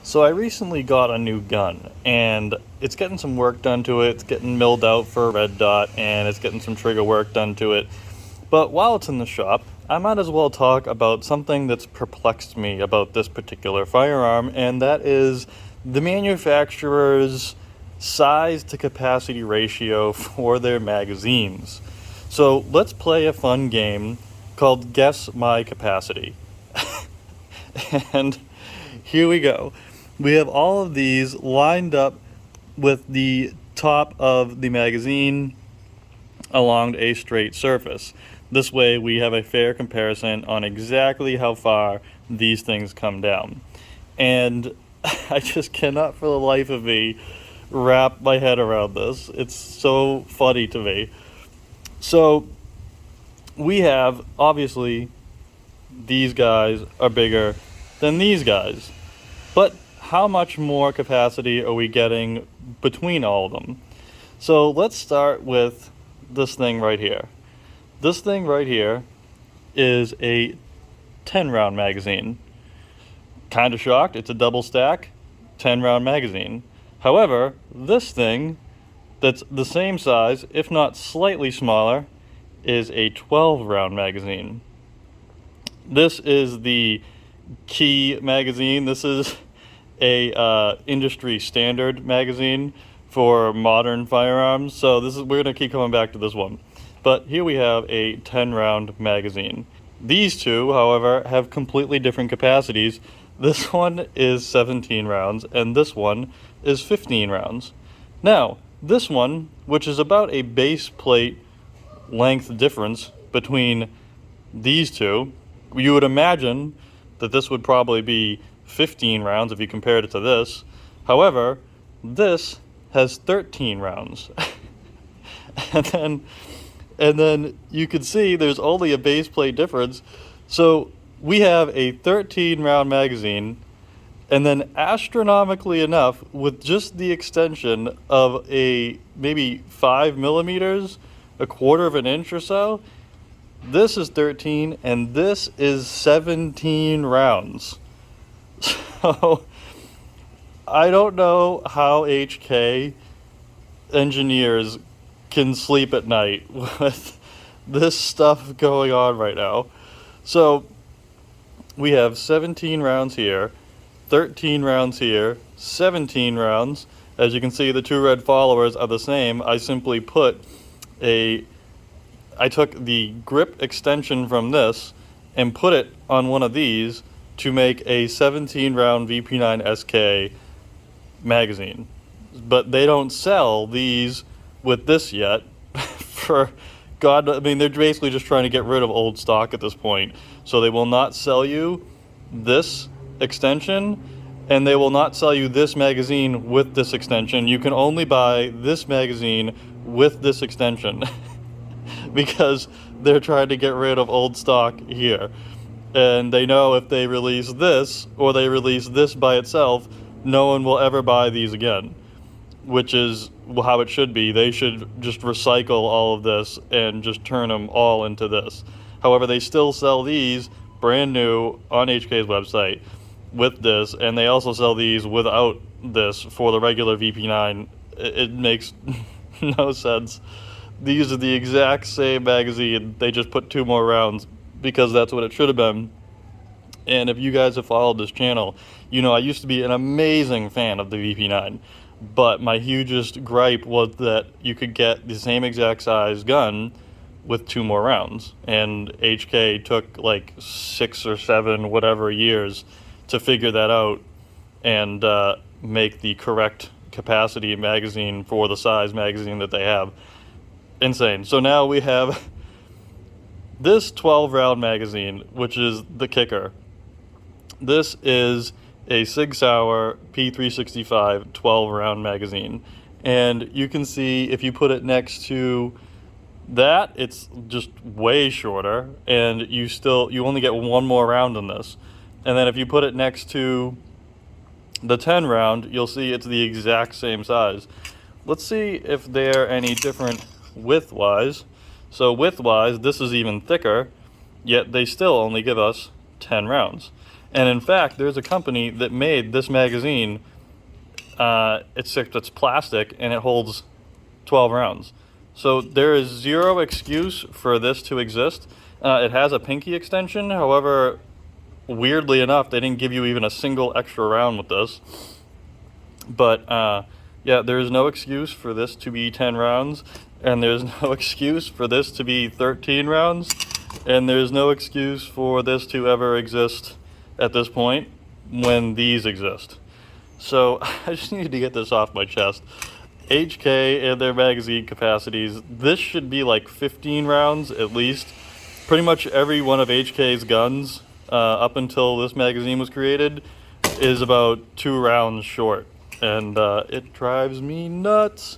So I recently got a new gun, and it's getting some work done to it. It's getting milled out for a red dot, and it's getting some trigger work done to it. But while it's in the shop, I might as well talk about something that's perplexed me about this particular firearm, and that is the manufacturer's size to capacity ratio for their magazines. So let's play a fun game called Guess My Capacity. And here we go. We have all of these lined up with the top of the magazine along a straight surface. This way we have a fair comparison on exactly how far these things come down. And I just cannot for the life of me wrap my head around this. It's so funny to me. So we have, obviously, these guys are bigger than these guys. But how much more capacity are we getting between all of them? So let's start with this thing right here. This thing right here is a 10 round magazine. Kind of shocked, it's a double stack 10 round magazine. However, this thing that's the same size, if not slightly smaller, is a 12 round magazine. This is the Key magazine. This is a industry standard magazine for modern firearms. So we're gonna keep coming back to this one. But here we have a 10 round magazine. These two, however, have completely different capacities. This one is 17 rounds and this one is 15 rounds. Now, this one, which is about a base plate length difference between these two, you would imagine that this would probably be 15 rounds if you compared it to this. However, this has 13 rounds. and then you can see there's only a base plate difference. So we have a 13 round magazine, and then astronomically enough, with just the extension of a maybe 5 millimeters, a quarter of an inch or so, this is 13 and this is 17 rounds. So I don't know how HK engineers can sleep at night with this stuff going on right now. So we have 17 rounds here, 13 rounds here, 17 rounds. As you can see, the two red followers are the same. I simply I took the grip extension from this and put it on one of these to make a 17 round VP9 SK magazine. But they don't sell these with this yet. For God, I mean, they're basically just trying to get rid of old stock at this point. So they will not sell you this extension, and they will not sell you this magazine with this extension. You can only buy this magazine with this extension because they're trying to get rid of old stock here. And they know if they release this, or they release this by itself, no one will ever buy these again, which is how it should be. They should just recycle all of this and just turn them all into this. However, they still sell these brand new on HK's website with this, and they also sell these without this for the regular VP9. It makes no sense. These are the exact same magazine. They just put 2 more rounds because that's what it should have been. And if you guys have followed this channel, you know I used to be an amazing fan of the VP9, but my hugest gripe was that you could get the same exact size gun with 2 more rounds, and HK took like 6 or 7 whatever years to figure that out and make the correct capacity magazine for the size magazine that they have. Insane. So now we have this 12 round magazine, which is the kicker. This is a Sig Sauer P365 12 round magazine, and you can see if you put it next to that, it's just way shorter, and you only get 1 more round in this. And then if you put it next to the 10 round, you'll see it's the exact same size. Let's see if they're any different width-wise. So width-wise, this is even thicker, yet they still only give us 10 rounds. And in fact, there's a company that made this magazine. It's plastic and it holds 12 rounds. So there is zero excuse for this to exist. It has a pinky extension. However, weirdly enough, they didn't give you even a single extra round with this. But yeah, there is no excuse for this to be 10 rounds, and there's no excuse for this to be 13 rounds, and there's no excuse for this to ever exist at this point when these exist. So I just needed to get this off my chest. HK and their magazine capacities, this should be like 15 rounds at least. Pretty much every one of HK's guns up until this magazine was created is about 2 rounds short, and it drives me nuts.